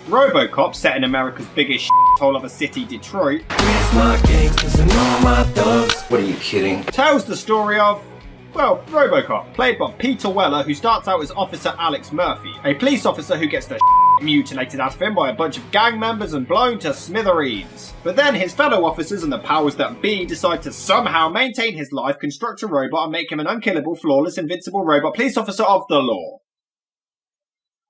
RoboCop, set in America's biggest shithole of a city, Detroit, What are you kidding? tells the story of, well, RoboCop, played by Peter Weller, who starts out as Officer Alex Murphy, a police officer who gets the mutilated out of him by a bunch of gang members and blown to smithereens. But then his fellow officers and the powers that be decide to somehow maintain his life, construct a robot, and make him an unkillable, flawless, invincible robot police officer of the law.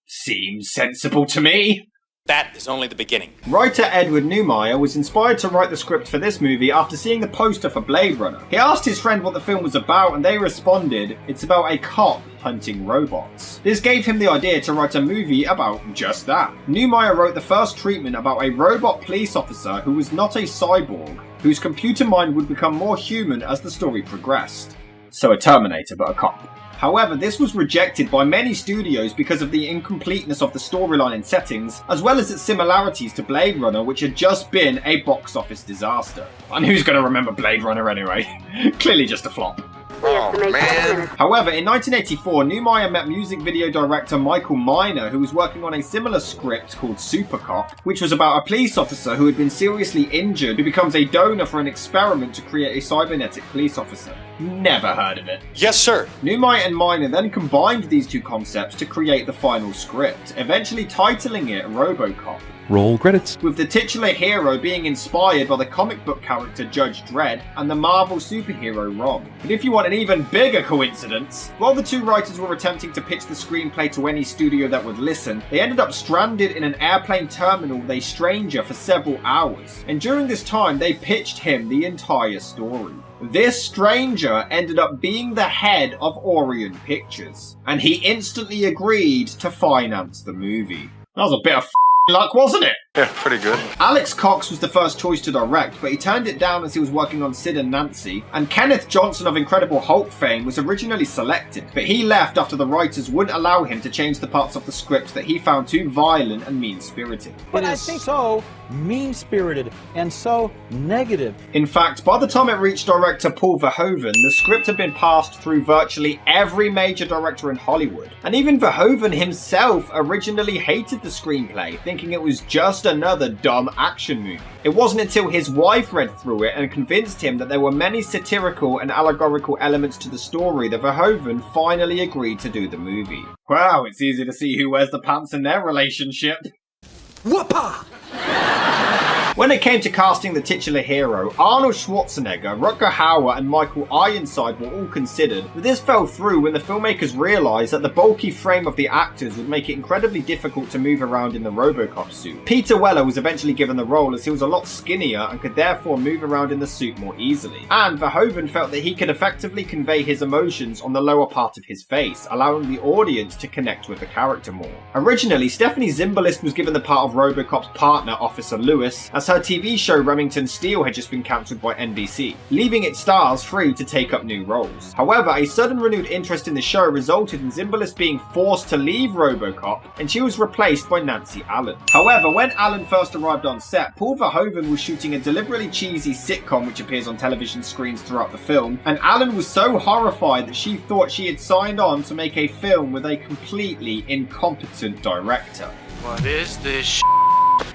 Seems sensible to me. That is only the beginning. Writer Edward Neumeier was inspired to write the script for this movie after seeing the poster for Blade Runner. He asked his friend what the film was about, and they responded, it's about a cop hunting robots. This gave him the idea to write a movie about just that. Neumeier wrote the first treatment about a robot police officer who was not a cyborg, whose computer mind would become more human as the story progressed. So a Terminator, but a cop. However, this was rejected by many studios because of the incompleteness of the storyline and settings, as well as its similarities to Blade Runner, which had just been a box office disaster. And who's going to remember Blade Runner anyway? Clearly just a flop. Oh, man. However, in 1984, Neumeier met music video director Michael Miner, who was working on a similar script called Super Cop, which was about a police officer who had been seriously injured who becomes a donor for an experiment to create a cybernetic police officer. Never heard of it. Yes, sir. Neumeier and Miner then combined these two concepts to create the final script, eventually titling it RoboCop. Roll credits. With the titular hero being inspired by the comic book character Judge Dredd and the Marvel superhero Rom. But if you want an even bigger coincidence, while the two writers were attempting to pitch the screenplay to any studio that would listen, they ended up stranded in an airplane terminal with a stranger for several hours. And during this time, they pitched him the entire story. This stranger ended up being the head of Orion Pictures, and he instantly agreed to finance the movie. That was a bit of luck, wasn't it? Yeah, pretty good. Alex Cox was the first choice to direct, but he turned it down as he was working on Sid and Nancy, and Kenneth Johnson of Incredible Hulk fame was originally selected, but he left after the writers wouldn't allow him to change the parts of the script that he found too violent and mean-spirited. But I think so mean-spirited and so negative. In fact, by the time it reached director Paul Verhoeven, the script had been passed through virtually every major director in Hollywood, and even Verhoeven himself originally hated the screenplay, thinking it was just another dumb action movie. It wasn't until his wife read through it and convinced him that there were many satirical and allegorical elements to the story that Verhoeven finally agreed to do the movie. Wow, it's easy to see who wears the pants in their relationship. Whoopah! When it came to casting the titular hero, Arnold Schwarzenegger, Rutger Hauer and Michael Ironside were all considered, but this fell through when the filmmakers realised that the bulky frame of the actors would make it incredibly difficult to move around in the RoboCop suit. Peter Weller was eventually given the role as he was a lot skinnier and could therefore move around in the suit more easily. And Verhoeven felt that he could effectively convey his emotions on the lower part of his face, allowing the audience to connect with the character more. Originally, Stephanie Zimbalist was given the part of RoboCop's partner, Officer Lewis, as her TV show Remington Steele had just been cancelled by NBC, leaving its stars free to take up new roles. However, a sudden renewed interest in the show resulted in Zimbalist being forced to leave RoboCop, and she was replaced by Nancy Allen. However, when Allen first arrived on set, Paul Verhoeven was shooting a deliberately cheesy sitcom which appears on television screens throughout the film, and Allen was so horrified that she thought she had signed on to make a film with a completely incompetent director. What is this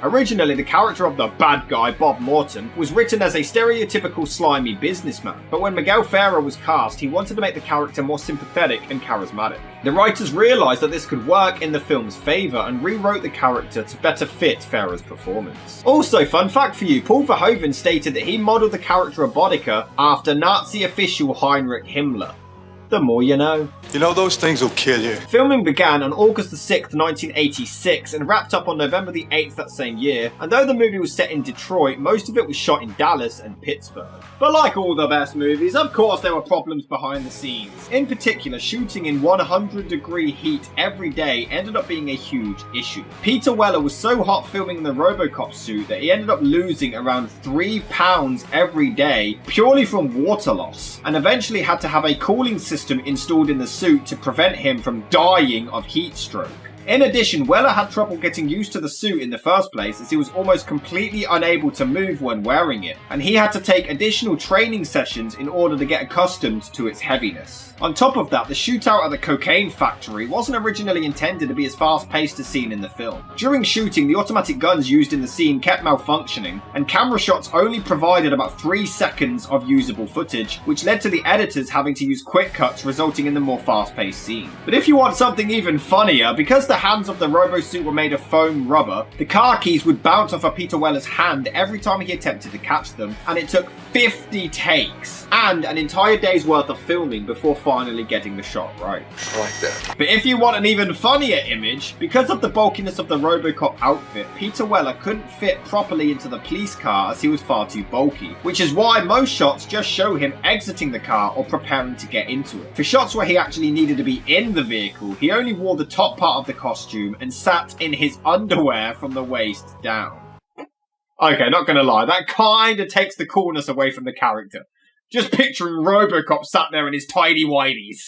Originally, the character of the bad guy, Bob Morton, was written as a stereotypical slimy businessman, but when Miguel Ferrer was cast, he wanted to make the character more sympathetic and charismatic. The writers realised that this could work in the film's favour and rewrote the character to better fit Ferrer's performance. Also, fun fact for you, Paul Verhoeven stated that he modelled the character of Boudica after Nazi official Heinrich Himmler. The more you know. You know, those things will kill you. Filming began on August the 6th, 1986 and wrapped up on November the 8th that same year, and though the movie was set in Detroit, most of it was shot in Dallas and Pittsburgh. But like all the best movies, of course there were problems behind the scenes. In particular, shooting in 100-degree heat every day ended up being a huge issue. Peter Weller was so hot filming in the RoboCop suit that he ended up losing around 3 pounds every day purely from water loss, and eventually had to have a cooling system installed in the suit to prevent him from dying of heat stroke. In addition, Weller had trouble getting used to the suit in the first place as he was almost completely unable to move when wearing it, and he had to take additional training sessions in order to get accustomed to its heaviness. On top of that, the shootout at the cocaine factory wasn't originally intended to be as fast-paced as seen in the film. During shooting, the automatic guns used in the scene kept malfunctioning, and camera shots only provided about 3 seconds of usable footage, which led to the editors having to use quick cuts, resulting in the more fast-paced scene. But if you want something even funnier, because the hands of the robo-suit were made of foam rubber, the car keys would bounce off of Peter Weller's hand every time he attempted to catch them, and it took 50 takes and an entire day's worth of filming before finally getting the shot right. I like that. But if you want an even funnier image, because of the bulkiness of the RoboCop outfit, Peter Weller couldn't fit properly into the police car as he was far too bulky, which is why most shots just show him exiting the car or preparing to get into it. For shots where he actually needed to be in the vehicle, he only wore the top part of the costume and sat in his underwear from the waist down. Okay, not gonna lie, that kinda takes the coolness away from the character. Just picturing RoboCop sat there in his tidy whities.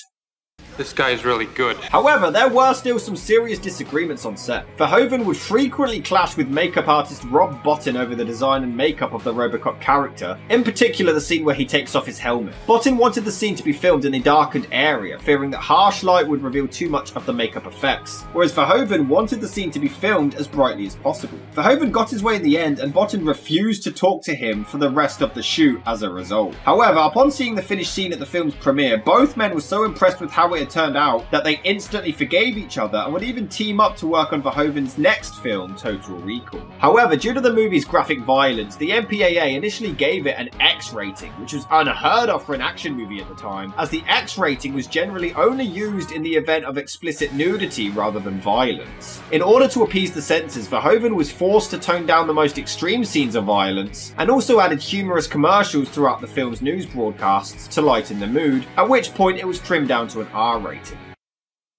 This guy is really good. However, there were still some serious disagreements on set. Verhoeven would frequently clash with makeup artist Rob Bottin over the design and makeup of the RoboCop character, in particular the scene where he takes off his helmet. Bottin wanted the scene to be filmed in a darkened area, fearing that harsh light would reveal too much of the makeup effects, whereas Verhoeven wanted the scene to be filmed as brightly as possible. Verhoeven got his way in the end, and Bottin refused to talk to him for the rest of the shoot as a result. However, upon seeing the finished scene at the film's premiere, both men were so impressed with how it had turned out that they instantly forgave each other and would even team up to work on Verhoeven's next film, Total Recall. However, due to the movie's graphic violence, the MPAA initially gave it an X rating, which was unheard of for an action movie at the time, as the X rating was generally only used in the event of explicit nudity rather than violence. In order to appease the censors, Verhoeven was forced to tone down the most extreme scenes of violence, and also added humorous commercials throughout the film's news broadcasts to lighten the mood, at which point it was trimmed down to an R rating.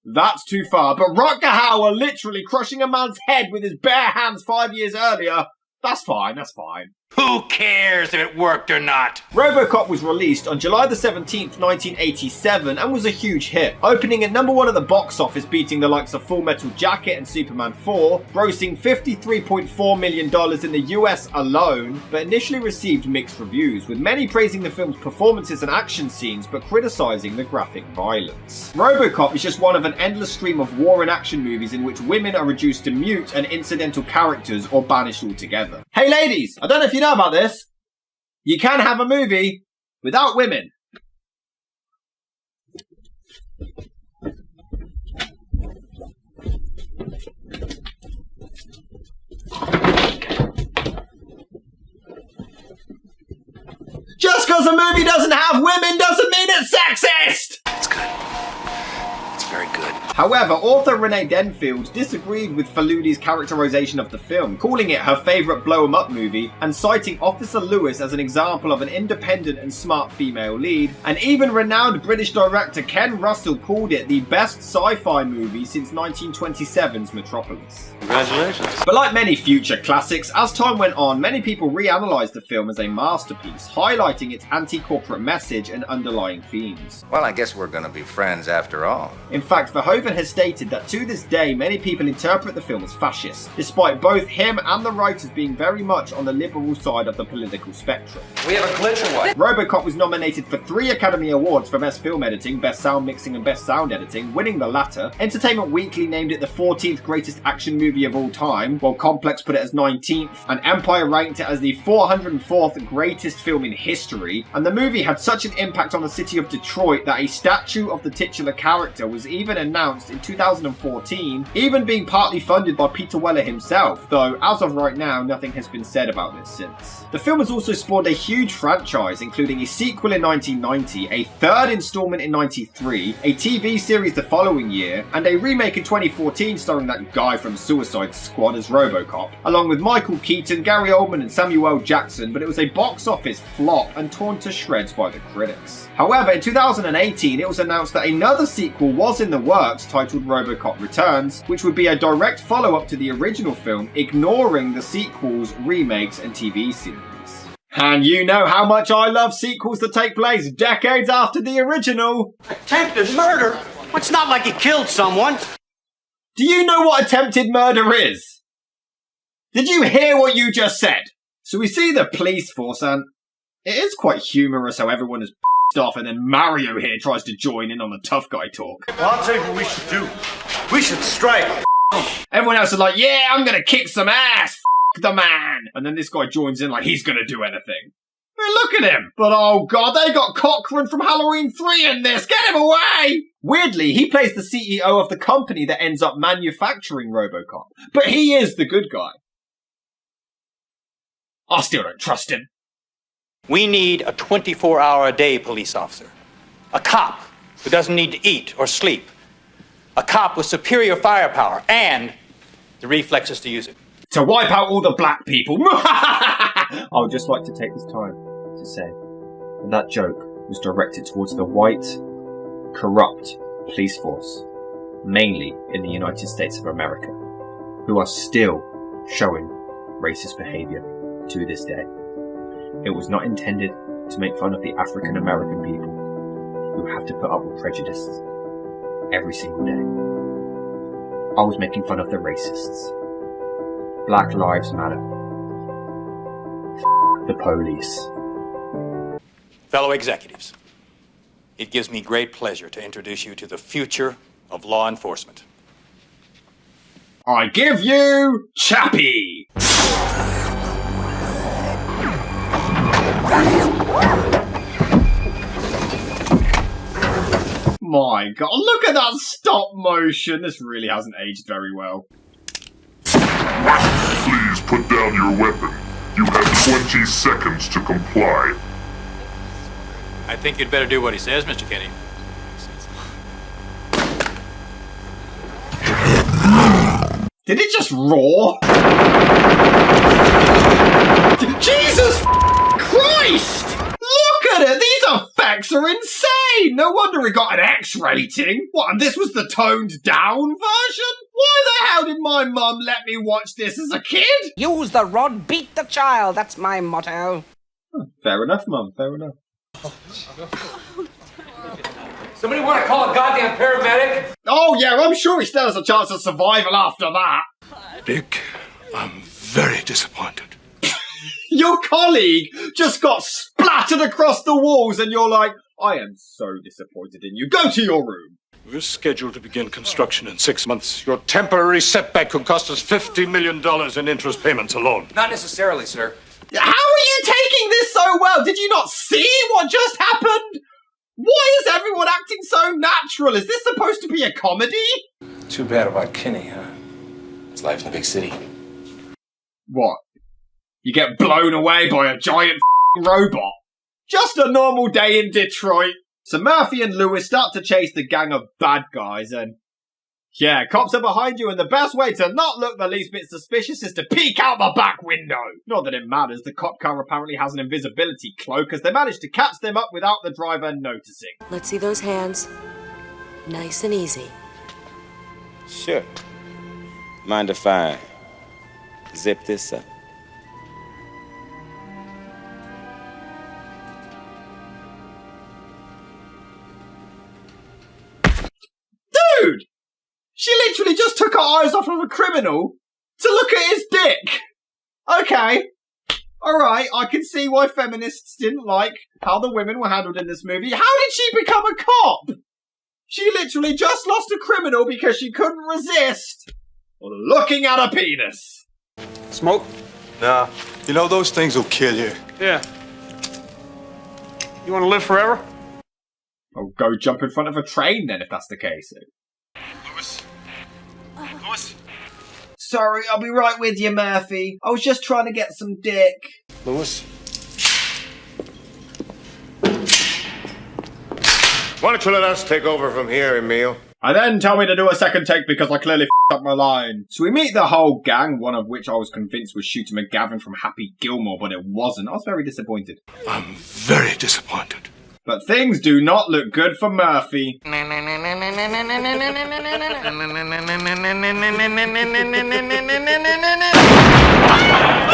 That's too far, but Rutger Hauer literally crushing a man's head with his bare hands 5 years earlier, that's fine, that's fine. Who cares if it worked or not? RoboCop was released on July the 17th, 1987 and was a huge hit, opening at number 1 at the box office, beating the likes of Full Metal Jacket and Superman 4, grossing $53.4 million in the US alone, but initially received mixed reviews, with many praising the film's performances and action scenes but criticizing the graphic violence. RoboCop is just one of an endless stream of war and action movies in which women are reduced to mute and incidental characters or banished altogether. Hey ladies, I don't know if you know about this. You can have a movie without women. Just because a movie doesn't have women doesn't mean it's sexist! It's good. It's very good. However, author Renee Denfield disagreed with Faludi's characterization of the film, calling it her favourite blow-em-up movie and citing Officer Lewis as an example of an independent and smart female lead, and even renowned British director Ken Russell called it the best sci-fi movie since 1927's Metropolis. Congratulations. But like many future classics, as time went on, many people reanalyzed the film as a masterpiece, highlighting its anti-corporate message and underlying themes. Well, I guess we're gonna be friends after all. In fact, Verhoeven has stated that to this day many people interpret the film as fascist, despite both him and the writers being very much on the liberal side of the political spectrum. We have a glitch or what? RoboCop was nominated for 3 Academy Awards for Best Film Editing, Best Sound Mixing and Best Sound Editing, winning the latter. Entertainment Weekly named it the 14th greatest action movie of all time, while Complex put it as 19th, and Empire ranked it as the 404th greatest film in history, and the movie had such an impact on the city of Detroit that a statue of the titular character was even announced in 2014, even being partly funded by Peter Weller himself, though as of right now nothing has been said about this since. The film has also spawned a huge franchise, including a sequel in 1990, a third installment in 93, a TV series the following year, and a remake in 2014 starring that guy from Suicide Squad as RoboCop, along with Michael Keaton, Gary Oldman and Samuel L. Jackson, but it was a box office flop and torn to shreds by the critics. However, in 2018 it was announced that another sequel was in the works titled RoboCop Returns, which would be a direct follow-up to the original film, ignoring the sequels, remakes and TV series. And you know how much I love sequels that take place decades after the original. Attempted murder? It's not like he killed someone. Do you know what attempted murder is? Did you hear what you just said? So we see the police force, and it is quite humorous how everyone is pissed off, and then Mario here tries to join in on the tough guy talk. Well, I'll tell you what we should do. We should strike. Everyone else is like, yeah, I'm gonna kick some ass, the man. And then this guy joins in like he's gonna do anything. Hey, look at him. But oh god, they got Cochran from Halloween 3 in this. Get him away! Weirdly, he plays the CEO of the company that ends up manufacturing RoboCop. But he is the good guy. I still don't trust him. We need a 24-hour-a-day police officer. A cop who doesn't need to eat or sleep. A cop with superior firepower and the reflexes to use it. To wipe out all the black people. I would just like to take this time to say that joke was directed towards the white, corrupt police force, mainly in the United States of America, who are still showing racist behaviour to this day. It was not intended to make fun of the African American people who have to put up with prejudice every single day. I was making fun of the racists. Black Lives Matter. The police. Fellow executives, it gives me great pleasure to introduce you to the future of law enforcement. I give you Chappie! My god, look at that stop motion! This really hasn't aged very well. Please put down your weapon. You have 20 seconds to comply. I think you'd better do what he says, Mr. Kenny. Did it just roar? Jesus Christ! Look at it! These effects are insane! No wonder it got an X rating. What, and this was the toned down version? Why the hell did my mum let me watch this as a kid? Use the rod, beat the child. That's my motto. Fair enough, Mum. Fair enough. Somebody want to call a goddamn paramedic? Oh yeah, I'm sure he still has a chance of survival after that. Dick, I'm very disappointed. Your colleague just got splattered across the walls and you're like, I am so disappointed in you. Go to your room. We're scheduled to begin construction in 6 months. Your temporary setback could cost us $50 million in interest payments alone. Not necessarily, sir. How are you taking this so well? Did you not see what just happened? Why is everyone acting so natural? Is this supposed to be a comedy? Too bad about Kenny, huh? It's life in the big city. What? You get blown away by a giant robot? Just a normal day in Detroit. So Murphy and Lewis start to chase the gang of bad guys and... yeah, cops are behind you and the best way to not look the least bit suspicious is to peek out the back window. Not that it matters, the cop car apparently has an invisibility cloak as they managed to catch them up without the driver noticing. Let's see those hands. Nice and easy. Sure. Mind if I zip this up? Dude! She literally just took her eyes off of a criminal to look at his dick. Okay. Alright, I can see why feminists didn't like how the women were handled in this movie. How did she become a cop? She literally just lost a criminal because she couldn't resist looking at a penis. Smoke? Nah. You know, those things will kill you. Yeah. You want to live forever? Oh, go jump in front of a train then if that's the case. Lewis? Lewis? Sorry, I'll be right with you, Murphy. I was just trying to get some dick. Lewis? Why don't you let us take over from here, Emil? And then tell me to do a second take because I clearly f***ed up my line. So we meet the whole gang, one of which I was convinced was Shooter McGavin from Happy Gilmore, but it wasn't. I was very disappointed. I'm very disappointed. But things do not look good for Murphy.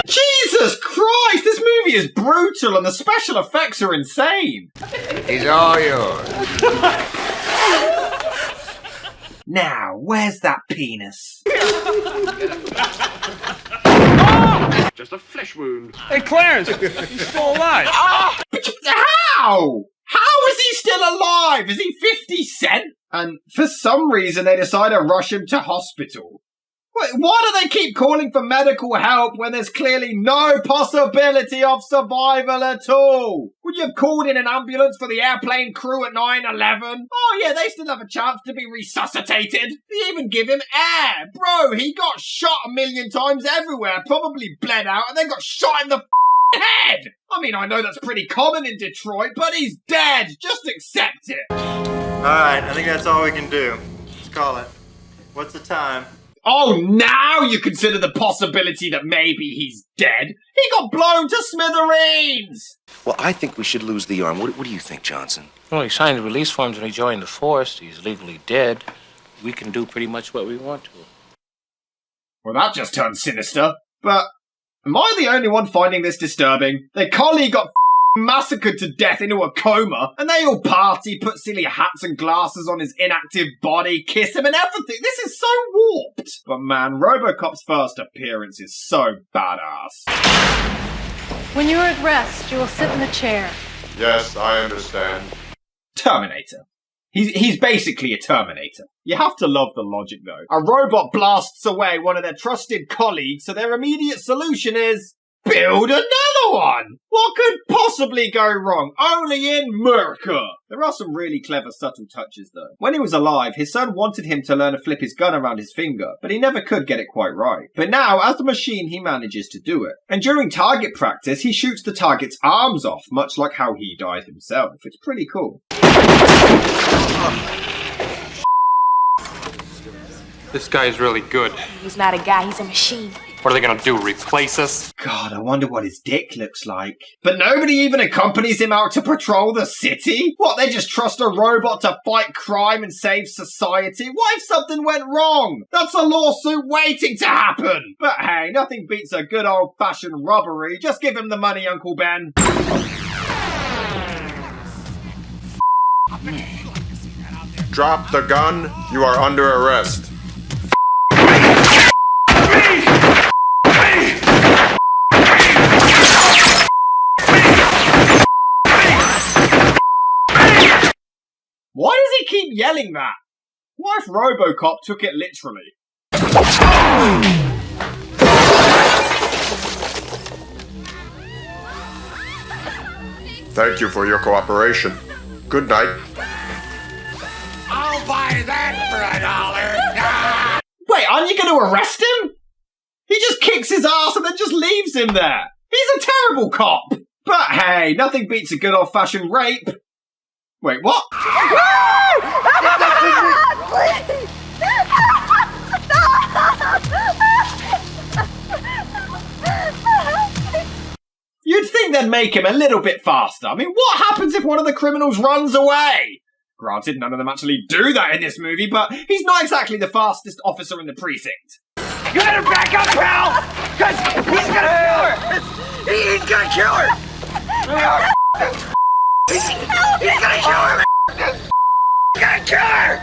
Jesus Christ, this movie is brutal and the special effects are insane. He's all yours. Now, where's that penis? Just a flesh wound. Hey, Clarence, he's still alive. How? How is he still alive? Is he 50 Cent? And for some reason, they decide to rush him to hospital. Wait, why do they keep calling for medical help when there's clearly no possibility of survival at all? Would you have called in an ambulance for the airplane crew at 9/11? Oh yeah, they still have a chance to be resuscitated. They even give him air. Bro, he got shot a million times everywhere, probably bled out, and then got shot in the head. I mean, I know that's pretty common in Detroit, but he's dead. Just accept it. Alright, I think that's all we can do. Let's call it. What's the time? Oh, now you consider the possibility that maybe he's dead? He got blown to smithereens! Well, I think we should lose the arm. What do you think, Johnson? Well, he signed the release forms when he joined the force. He's legally dead. We can do pretty much what we want to. Well, that just turned sinister. But am I the only one finding this disturbing? Their colleague got massacred to death into a coma, and they all party, put silly hats and glasses on his inactive body, kiss him and everything. This is so warped. But man, RoboCop's first appearance is so badass. When you're at rest, you will sit in the chair. Yes, I understand. Terminator. He's basically a Terminator. You have to love the logic, though. A robot blasts away one of their trusted colleagues, so their immediate solution is build another one! What could possibly go wrong? Only in America! There are some really clever subtle touches though. When he was alive, his son wanted him to learn to flip his gun around his finger, but he never could get it quite right. But now, as the machine, he manages to do it. And during target practice, he shoots the target's arms off, much like how he died himself. It's pretty cool. This guy's really good. He's not a guy, he's a machine. What are they gonna do, replace us? God, I wonder what his dick looks like. But nobody even accompanies him out to patrol the city? What, they just trust a robot to fight crime and save society? What if something went wrong? That's a lawsuit waiting to happen! But hey, nothing beats a good old-fashioned robbery. Just give him the money, Uncle Ben. Drop the gun. You are under arrest. Why does he keep yelling that? What if RoboCop took it literally? Thank you for your cooperation. Good night. I'll buy that for $1. Wait, aren't you going to arrest him? He just kicks his ass and then just leaves him there. He's a terrible cop. But hey, nothing beats a good old-fashioned rape. Wait, what? You'd think they'd make him a little bit faster. I mean, what happens if one of the criminals runs away? Granted, none of them actually do that in this movie, but he's not exactly the fastest officer in the precinct. You better back up, pal! Cause he's gonna kill her! He's gonna kill her! He's gonna kill her! He's gonna kill her!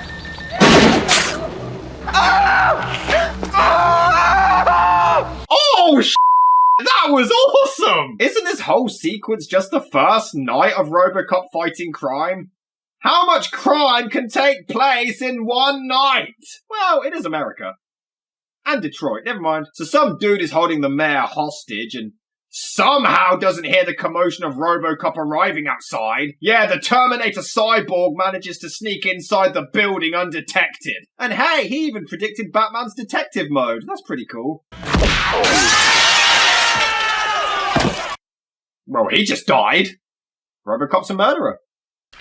Oh, that was awesome! Isn't this whole sequence just the first night of RoboCop fighting crime? How much crime can take place in one night? Well, it is America. And Detroit, never mind. So some dude is holding the mayor hostage and somehow doesn't hear the commotion of RoboCop arriving outside. Yeah, the Terminator cyborg manages to sneak inside the building undetected. And hey, he even predicted Batman's detective mode. That's pretty cool. Well, he just died. RoboCop's a murderer.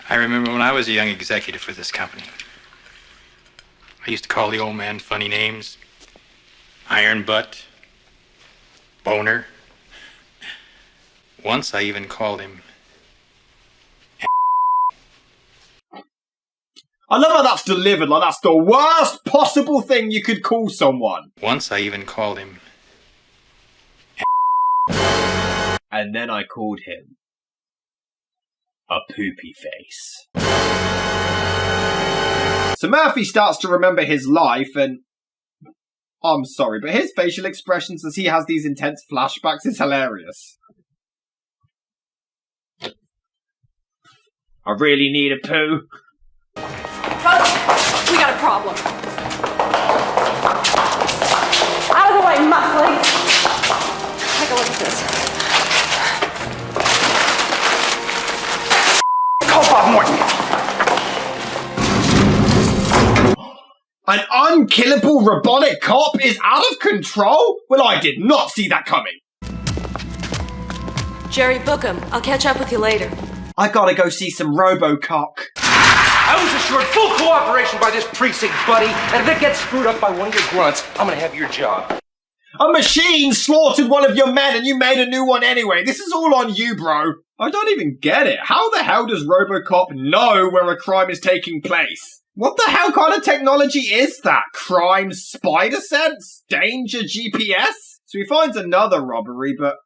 I remember when I was a young executive for this company. I used to call the old man funny names. Iron Butt. Boner. Once I even called him... I love how that's delivered, like that's the worst possible thing you could call someone. Once I even called him... And then I called him a poopy face. So Murphy starts to remember his life and... I'm sorry, but his facial expressions as he has these intense flashbacks is hilarious. I really need a poo. Folks, we got a problem. Out of the way, muffly. Take a look at this. Call Bob Morton. An unkillable robotic cop is out of control? Well, I did not see that coming. Jerry, book him. I'll catch up with you later. I gotta go see some RoboCop. I was assured full cooperation by this precinct, buddy. And if it gets screwed up by one of your grunts, I'm gonna have your job. A machine slaughtered one of your men and you made a new one anyway. This is all on you, bro. I don't even get it. How the hell does RoboCop know where a crime is taking place? What the hell kind of technology is that? Crime spider sense? Danger GPS? So he finds another robbery, but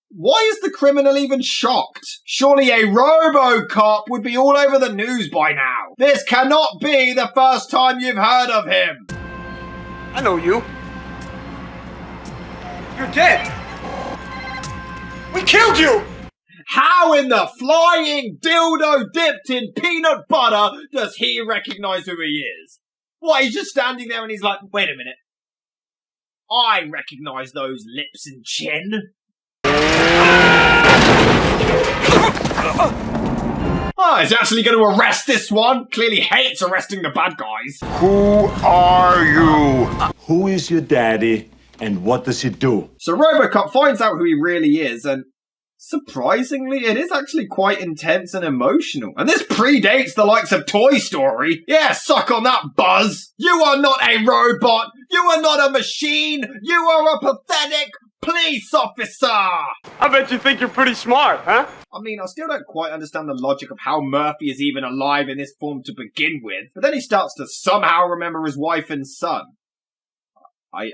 why is the criminal even shocked? Surely a RoboCop would be all over the news by now. This cannot be the first time you've heard of him. I know you. You're dead. We killed you. How in the flying dildo dipped in peanut butter does he recognize who he is? What, he's just standing there and he's like, wait a minute. I recognize those lips and chin. Oh, he's actually going to arrest this one. Clearly hates arresting the bad guys. Who are you? Who is your daddy and what does he do? So RoboCop finds out who he really is and surprisingly, it is actually quite intense and emotional. And this predates the likes of Toy Story. Yeah, suck on that, Buzz. You are not a robot. You are not a machine. You are a pathetic police officer. I bet you think you're pretty smart, huh? I mean, I still don't quite understand the logic of how Murphy is even alive in this form to begin with. But then he starts to somehow remember his wife and son. I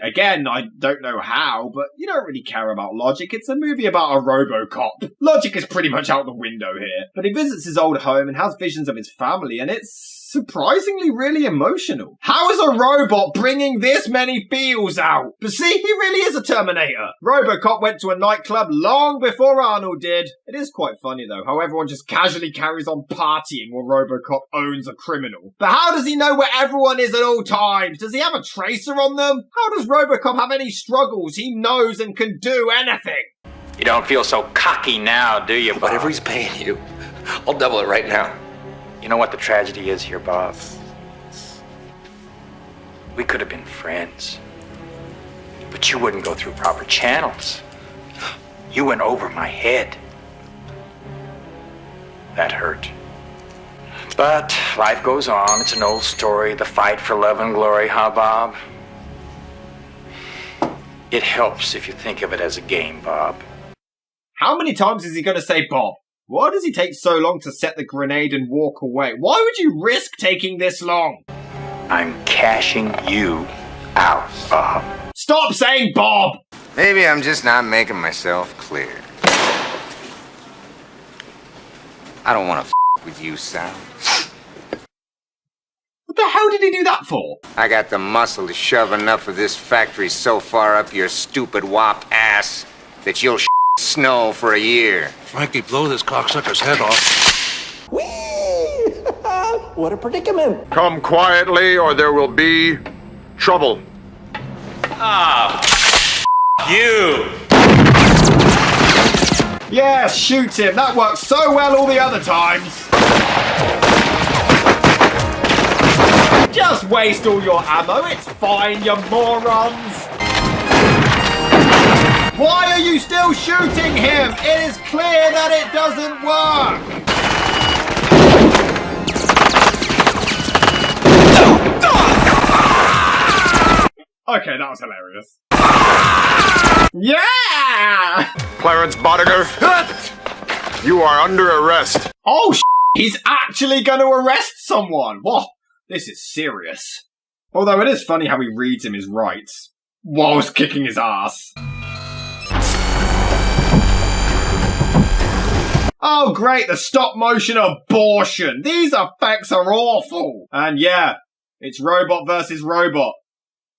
don't know how, but you don't really care about logic. It's a movie about a RoboCop. Logic is pretty much out the window here. But he visits his old home and has visions of his family, and it's surprisingly really emotional. How is a robot bringing this many feels out? But see, he really is a Terminator. RoboCop went to a nightclub long before Arnold did. It is quite funny though, how everyone just casually carries on partying while RoboCop owns a criminal. But how does he know where everyone is at all times? Does he have a tracer on them? How does RoboCop have any struggles? He knows and can do anything. You don't feel so cocky now, do you, Bob? Whatever he's paying you, I'll double it right now. You know what the tragedy is here, Bob? We could have been friends. But you wouldn't go through proper channels. You went over my head. That hurt. But life goes on. It's an old story. The fight for love and glory, huh, Bob? It helps if you think of it as a game, Bob. How many times is he going to say Bob? Why does he take so long to set the grenade and walk away? Why would you risk taking this long? I'm cashing you out, Bob. Stop saying Bob! Maybe I'm just not making myself clear. I don't want to with you, Sal. What the hell did he do that for? I got the muscle to shove enough of this factory so far up your stupid wop ass that you'll snow for a year. Frankie, blow this cocksucker's head off. Whee! What a predicament. Come quietly or there will be trouble. Ah, you. Yes, shoot him. That worked so well all the other times. Just waste all your ammo. It's fine, you morons. Why are you still shooting him? It is clear that it doesn't work. Okay, that was hilarious. Yeah! Clarence Bodiger, you are under arrest. Oh, he's actually going to arrest someone. Whoa, this is serious. Although it is funny how he reads him his rights whilst kicking his ass. Oh great, the stop motion abortion. These effects are awful. And yeah, It's robot versus robot.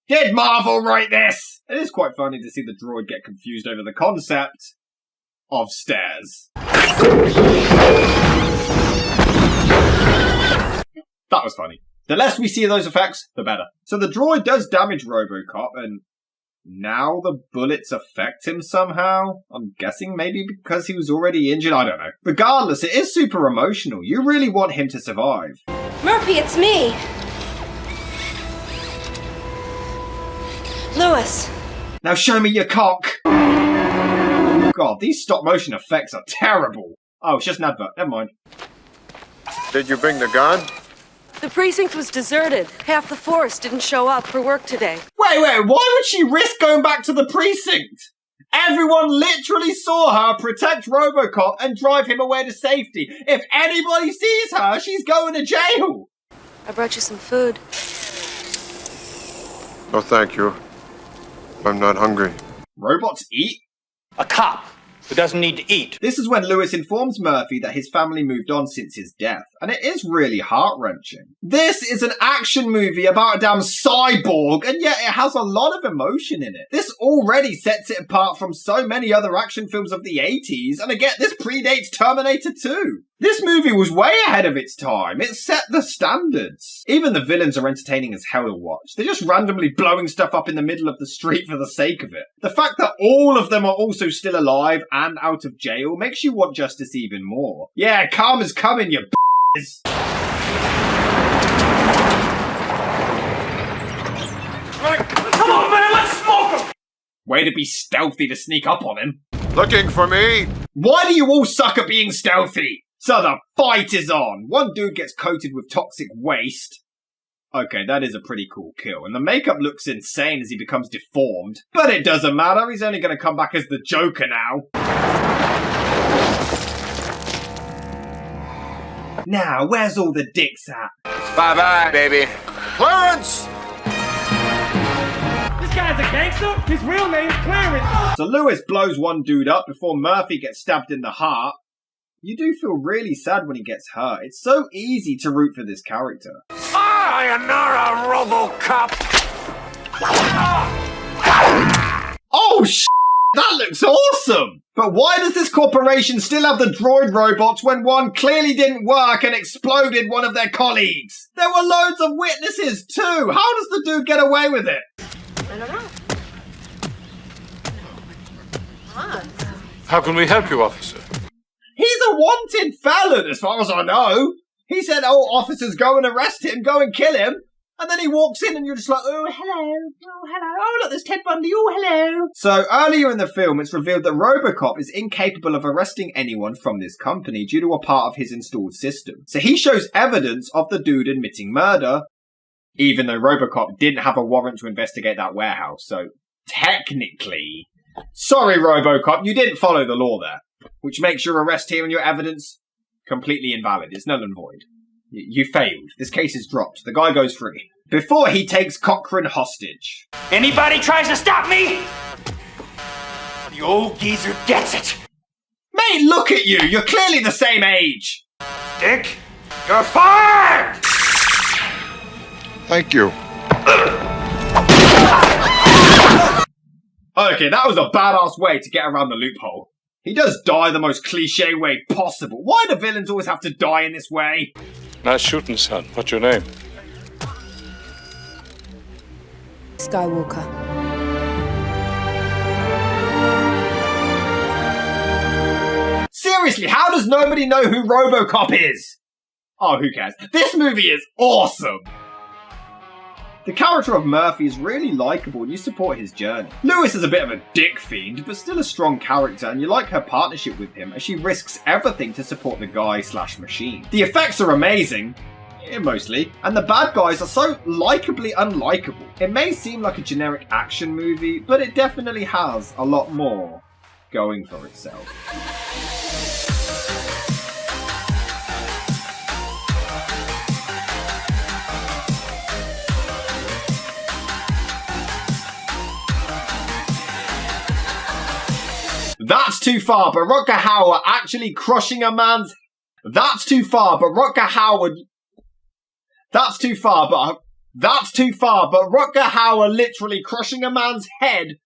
Did Marvel write this? It is quite funny to see the droid get confused over the concept of stairs. That was funny. The less we see of those effects, the better. So the droid does damage RoboCop, and now the bullets affect him somehow? I'm guessing maybe because he was already injured, I don't know. Regardless, it is super emotional. You really want him to survive. Murphy, it's me. Lewis. Now show me your cock. God, these stop motion effects are terrible. Oh, it's just an advert. Never mind. Did you bring the gun? The precinct was deserted. Half the force didn't show up for work today. Wait, why would she risk going back to the precinct? Everyone literally saw her protect RoboCop and drive him away to safety. If anybody sees her, she's going to jail. I brought you some food. No, thank you. I'm not hungry. Robots eat? A cop who doesn't need to eat. This is when Lewis informs Murphy that his family moved on since his death, and it is really heart-wrenching. This is an action movie about a damn cyborg, and yet it has a lot of emotion in it. This already sets it apart from so many other action films of the 80s, and again, this predates Terminator 2. This movie was way ahead of its time. It set the standards. Even the villains are entertaining as hell to watch. They're just randomly blowing stuff up in the middle of the street for the sake of it. The fact that all of them are also still alive and out of jail makes you want justice even more. Yeah, karma's coming, you b****s. Come on, man, let's smoke him! Way to be stealthy to sneak up on him. Looking for me? Why do you all suck at being stealthy? So the fight is on. One dude gets coated with toxic waste. Okay, that is a pretty cool kill. And the makeup looks insane as he becomes deformed. But it doesn't matter. He's only going to come back as the Joker now. Now, where's all the dicks at? Bye-bye, baby. Clarence! This guy's a gangster? His real name's Clarence. So Lewis blows one dude up before Murphy gets stabbed in the heart. You do feel really sad when he gets hurt. It's so easy to root for this character. I am not a RoboCop. Oh, that looks awesome! But why does this corporation still have the droid robots when one clearly didn't work and exploded one of their colleagues? There were loads of witnesses too! How does the dude get away with it? I don't know. How can we help you, officer? He's a wanted felon, as far as I know. He said, oh, officers, go and arrest him, go and kill him. And then he walks in and you're just like, oh, hello, oh, hello, oh, look, there's Ted Bundy, oh, hello. So earlier in the film, it's revealed that RoboCop is incapable of arresting anyone from this company due to a part of his installed system. So he shows evidence of the dude admitting murder, even though RoboCop didn't have a warrant to investigate that warehouse. So technically, sorry, RoboCop, you didn't follow the law there, which makes your arrest here and your evidence completely invalid. It's null and void. You failed. This case is dropped. The guy goes free. Before he takes Cochrane hostage. Anybody tries to stop me? The old geezer gets it. Mate, look at you. You're clearly the same age. Dick, you're fired! Thank you. Okay, that was a badass way to get around the loophole. He does die the most cliche way possible. Why do villains always have to die in this way? Nice shooting, son. What's your name? Skywalker. Seriously, how does nobody know who RoboCop is? Oh, who cares? This movie is awesome! The character of Murphy is really likeable and you support his journey. Lewis is a bit of a dick fiend, but still a strong character, and you like her partnership with him as she risks everything to support the guy/machine. The effects are amazing, mostly, and the bad guys are so likably unlikable. It may seem like a generic action movie, but it definitely has a lot more going for itself. That's too far, but Rutger Hauer actually crushing a man's... That's too far, but Rutger Hauer... That's too far, but That's too far, but Rutger Hauer literally crushing a man's head.